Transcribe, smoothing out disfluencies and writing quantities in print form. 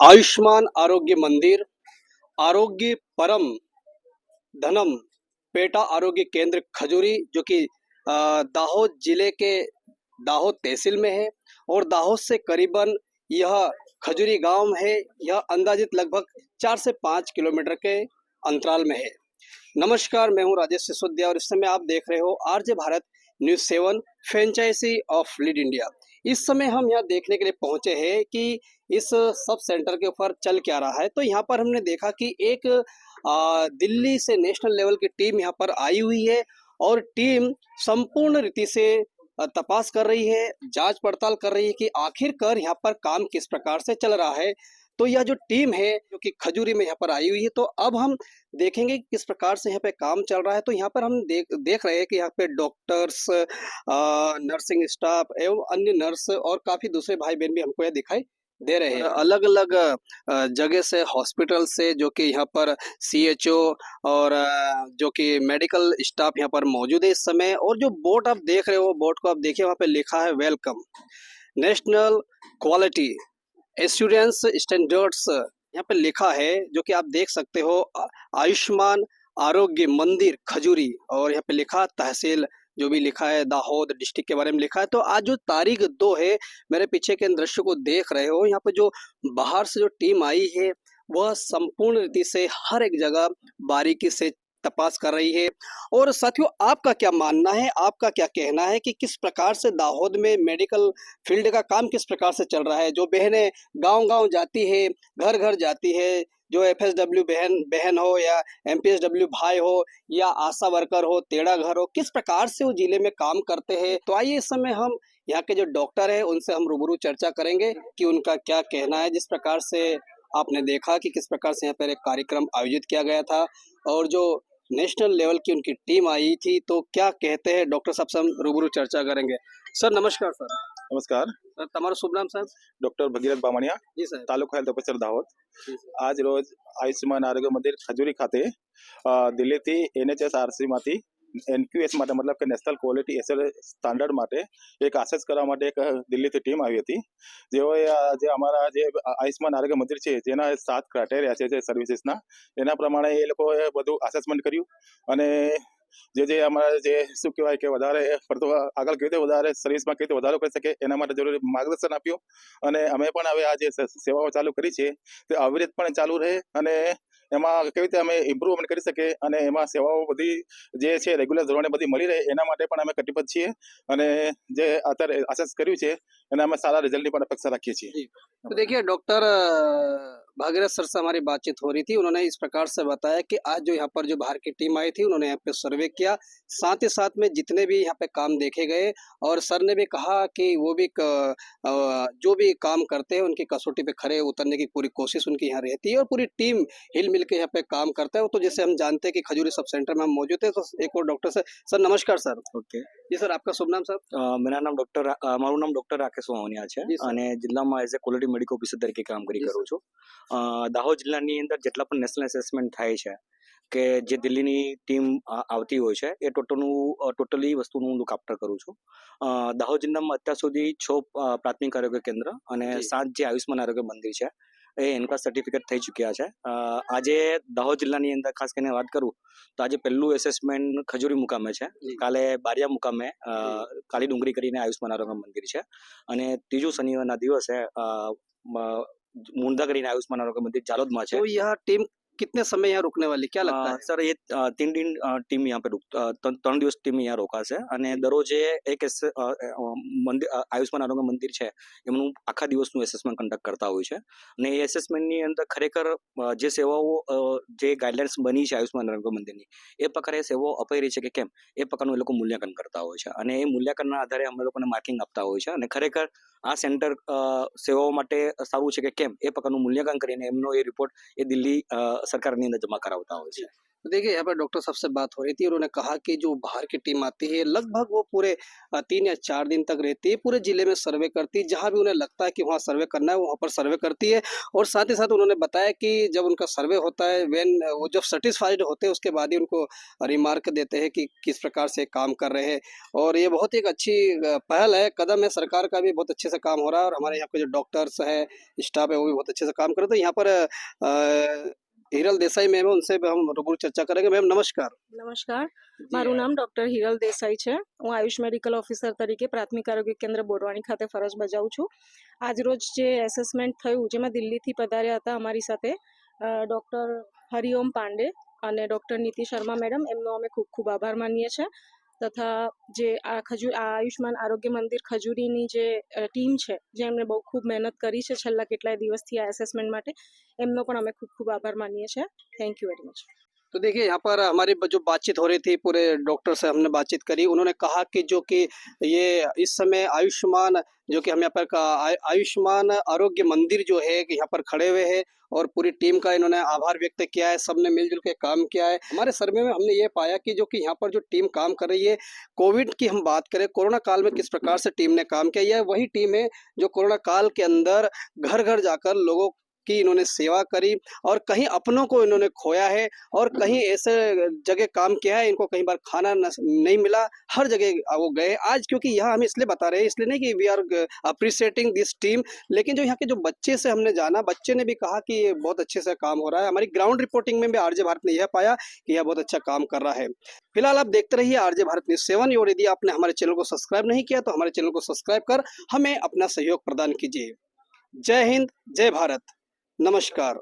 आयुष्मान आरोग्य मंदिर, आरोग्य परम धनम, पेटा आरोग्य केंद्र खजूरी, जो कि दाहोद जिले के दाहोद तहसील में है और दाहोद से करीबन यह खजूरी गांव में है। यह अंदाजित लगभग 4 से 5 किलोमीटर के अंतराल में है। नमस्कार, मैं हूं राजेश सिसोदिया और इस समय आप देख रहे हो RJ Bharat news 7 franchisee of lead India. इस समय हम यहाँ देखने के लिए पहुंचे हैं कि इस सब सेंटर के ऊपर चल क्या रहा है। तो यहाँ पर हमने देखा कि एक दिल्ली से नेशनल लेवल की टीम यहाँ पर आई हुई है और टीम संपूर्ण रीति से तपास कर रही है, जांच पड़ताल कर रही है कि आखिरकार यहाँ पर काम किस प्रकार से चल रहा है। तो यह जो टीम है जो कि खजूरी में यहाँ पर आई हुई है, तो अब हम देखेंगे कि किस प्रकार से यहाँ पे काम चल रहा है। तो यहाँ पर हम देख रहे हैं कि यहाँ पे डॉक्टर्स, नर्सिंग स्टाफ एवं अन्य नर्स और काफी दूसरे भाई बहन भी हमको यह दिखाई दे रहे हैं। अलग अलग जगह से, हॉस्पिटल से, जो कि यहाँ पर सीएचओ और जो कि मेडिकल स्टाफ यहाँ पर मौजूद है इस समय। और जो बोर्ड आप देख रहे हो, बोर्ड को आप देखिए, वहाँ पे लिखा है welcome national quality assurance standards, यहाँ पे लिखा है, जो कि आप देख सकते हो। आयुष्मान आरोग्य मंदिर खजूरी, और यहाँ पे लिखा तहसील, जो भी लिखा है दाहोद डिस्ट्रिक्ट के बारे में लिखा है। तो आज जो तारीख 2 है, मेरे पीछे के दृश्य को देख रहे हो, यहाँ पे जो बाहर से जो टीम आई है वह संपूर्ण रीति से हर एक जगह बारीकी से तपास कर रही है। और साथियों, आपका क्या मानना है, आपका क्या कहना है कि किस प्रकार से दाहोद में मेडिकल फील्ड का काम किस प्रकार से चल रहा है? जो बहनें गांव-गांव जाती है, घर घर जाती है, जो एफएसडब्ल्यू बहन हो या एमपीएसडब्ल्यू भाई हो या आशा वर्कर हो, तेड़ा घर हो, किस प्रकार से वो जिले में काम करते हैं। तो आइए इस समय हम यहाँ के जो डॉक्टर है उनसे हम रूबरू चर्चा करेंगे कि उनका क्या कहना है। जिस प्रकार से आपने देखा कि किस प्रकार से यहाँ पर एक कार्यक्रम आयोजित किया गया था और जो नेशनल लेवल की उनकी टीम आई थी, तो क्या कहते हैं डॉक्टर साहब से हम रूबरू चर्चा करेंगे। सर नमस्कार। सर नमस्कार सर, તમારું શુભ નામ સાહેબ? डॉक्टर भगीरथ बामणिया, जी साहब। Taluka health officer Dahod. जी सर। आज रोज आयुष्मान आरोग्य मंदिर खजूरी खाते દિલ્હીથી NHSRC માંથી NQS માટે મતલબ કે નેશનલ ક્વોલિટી એશ્યોરન્સ સ્ટાન્ડર્ડ માટે એક આસેસ કરવા માટે એક દિલ્હીથી ટીમ આવી હતી, જેઓએ જે અમારા જે આયુષ્માન આરોગ્ય મંદિર છે જેના 7 ક્રાઇટેરિયા છે જે સર્વિસીસના, એના પ્રમાણે એ લોકોએ બધું આસેસમેન્ટ કર્યું અને જે અમારા જે શું કહેવાય કે વધારે પડતો આગળ કેવી રીતે વધારે સર્વિસમાં કેવી રીતે વધારો કરી શકે એના માટે જરૂરી માર્ગદર્શન આપ્યું અને અમે પણ હવે આ જે સેવાઓ ચાલુ કરી છે તે અવિરત પણ ચાલુ રહે અને એમાં કેવી રીતે અમે ઇમ્પ્રુવમેન્ટ કરી શકીએ અને એમાં સેવાઓ બધી જે છે રેગ્યુલર ધોરણે બધી મળી રહે એના માટે પણ અમે કટિબદ્ધ છીએ અને જે અત્યારે આસેસ કર્યું છે એના અમે સારા રિઝલ્ટની પણ અપેક્ષા રાખીએ છીએ। तो देखिए, डॉक्टर भागीरथ सर से हमारी बातचीत हो रही थी। उन्होंने इस प्रकार से बताया कि आज जो यहाँ पर जो बाहर की टीम आई थी, उन्होंने यहाँ पे सर्वे किया, साथ ही साथ में जितने भी यहाँ पे काम देखे गए, और सर ने भी कहा कि वो भी जो भी काम करते हैं उनकी कसौटी पे खरे उतरने की पूरी कोशिश उनकी यहाँ रहती है और पूरी टीम हिल मिल के यहाँ पे काम करता है। तो जैसे हम जानते हैं कि खजूरी सब सेंटर में हम मौजूद है, तो एक और डॉक्टर सर नमस्कार सर। ओके जी सर, आपका शुभ नाम सर? मेरा नाम मारू नाम डॉक्टर राकेश वावनिया છે અને જિલ્લામાં as a quality medical officer તરીકે કામ કરું છું। દાહોદ જિલ્લાની અંદર જેટલા પણ નેશનલ એસેસમેન્ટ થાય છે કે જે દિલ્હીની ટીમ આવતી હોય છે એ ટોટલી વસ્તુનું હું લુક આફ્ટર કરું છું। દાહોદ જિલ્લામાં અત્યાર સુધી 6 પ્રાથમિક આરોગ્ય કેન્દ્ર અને 7 જે આયુષ્માન આરોગ્ય મંદિર છે એ એનકા સર્ટિફિકેટ થઈ ચૂક્યા છે। આજે દાહોદ જિલ્લાની અંદર ખાસ કરીને વાત કરું તો આજે પહેલું એસેસમેન્ટ ખજૂરી મુકામે છે, કાલે બારિયા મુકામે કાળી ડુંગરી કરીને આયુષ્માન આરોગ્ય મંદિર છે અને ત્રીજું શનિવારના દિવસે મુંદા કરીને આયુષ્માન આરોગ્ય મંદિર જાલોદમાં છે। तो यह टीम कितने समय यहाँ रुकने वाली, क्या लगता है? સર એ 3 दिन ટીમ यहाँ पे 3 દિવસ ટીમ यहाँ રોકાશે અને દરરોજે એક મંદિર આયુષ્માન આરોગ્ય મંદિર છે એમનું આખા દિવસનું એસેસમેન્ટ કન્ડક્ટ કરતા હોય છે અને એ એસેસમેન્ટની અંદર ખરેખર જે સેવાઓ જે ગાઈડલાઇન્સ બની છે આયુષ્માન આરોગ્ય મંદિરની એ પ્રકારે સેવાઓ અપાઈ રહી છે કે કેમ એ પ્રકારનું એ લોકો મૂલ્યાંકન કરતા હોય છે અને એ મૂલ્યાંકનના આધારે અમે લોકોને માર્કિંગ આપતા હોય છે અને ખરેખર આ સેન્ટર સેવાઓ માટે સારું છે કે કેમ એ પ્રકારનું મૂલ્યાંકન કરીને એમનો એ રિપોર્ટ એ દિલ્હી સરકારની અંદર જમા કરાવતા હોય છે। तो देखिए यहाँ पर डॉक्टर साहब से बात हो रही थी, उन्होंने कहा कि जो बाहर की टीम आती है लगभग वो पूरे 3 या 4 दिन तक रहती है, पूरे जिले में सर्वे करती है, जहाँ भी उन्हें लगता है कि वहाँ सर्वे करना है वहाँ पर सर्वे करती है। और साथ ही साथ उन्होंने बताया कि जब उनका सर्वे होता है वो जब सेटिस्फाइड होते हैं उसके बाद ही उनको रिमार्क देते हैं कि किस प्रकार से काम कर रहे हैं। और ये बहुत ही एक अच्छी पहल है, कदम है, सरकार का भी बहुत अच्छे से काम हो रहा है और हमारे यहाँ पे जो डॉक्टर्स है, स्टाफ है वो भी बहुत अच्छे से काम कर रहे हैं। तो यहाँ पर હિરલ દેસાઈ મેમ उनसे भी हम रूबरू चर्चा करेंगे। मैम नमस्कार। નમસ્કાર, મારું નામ ડૉક્ટર હિરલ દેસાઈ છે. હું આયુષ મેડિકલ ઓફિસર તરીકે પ્રાથમિક આરોગ્ય કેન્દ્ર બોરવાણી ખાતે ફરજ બજાવું છું. આજરોજ જે એસેસમેન્ટ થયું જેમાં દિલ્હીથી પધાર્યા હતા અમારી સાથે ડૉક્ટર હરિઓમ પાંડે અને ડૉક્ટર નીતિ શર્મા મેડમ, એમનો અમે ખૂબ ખૂબ આભાર માનીએ છીએ. તથા જે આ આયુષ્માન આરોગ્ય મંદિર ખજૂરીની જે ટીમ છે જેમણે બહુ ખૂબ મહેનત કરી છે છેલ્લા કેટલાય દિવસથી આ એસેસમેન્ટ માટે, એમનો પણ અમે ખૂબ ખૂબ આભાર માનીએ છીએ. Thank you very much. तो देखिए यहाँ पर हमारी जो बातचीत हो रही थी पूरे डॉक्टर से हमने बातचीत करी, उन्होंने कहा कि जो कि ये इस समय आयुष्मान जो कि हम यहाँ पर आयुष्मान आरोग्य मंदिर जो है कि यहाँ पर खड़े हुए हैं और पूरी टीम का इन्होंने आभार व्यक्त किया है, सबने मिलजुल के काम किया है। हमारे सर्वे में हमने ये पाया कि जो कि यहाँ पर जो टीम काम कर रही है, कोविड की हम बात करें, कोरोना काल में किस प्रकार से टीम ने काम किया, यह वही टीम है जो कोरोना काल के अंदर घर घर जाकर लोगों की इन्होंने सेवा करी और कहीं अपनों को इन्होंने खोया है और कहीं ऐसे जगह काम किया है इनको कहीं बार खाना नहीं मिला, हर जगह वो गए आज। क्योंकि यहाँ हम इसलिए बता रहे हैं, इसलिए नहीं कि we are appreciating this team, लेकिन जो यहाँ के जो बच्चे से हमने जाना, बच्चे ने भी कहा कि ये बहुत अच्छे से काम हो रहा है। हमारी ग्राउंड रिपोर्टिंग में भी आरजे भारत ने यह पाया कि यह बहुत अच्छा काम कर रहा है। फिलहाल आप देखते रहिए आरजे भारत न्यूज़ 7 और यदि आपने हमारे चैनल को सब्सक्राइब नहीं किया तो हमारे चैनल को सब्सक्राइब कर हमें अपना सहयोग प्रदान कीजिए। जय हिंद, जय भारत, नमस्कार।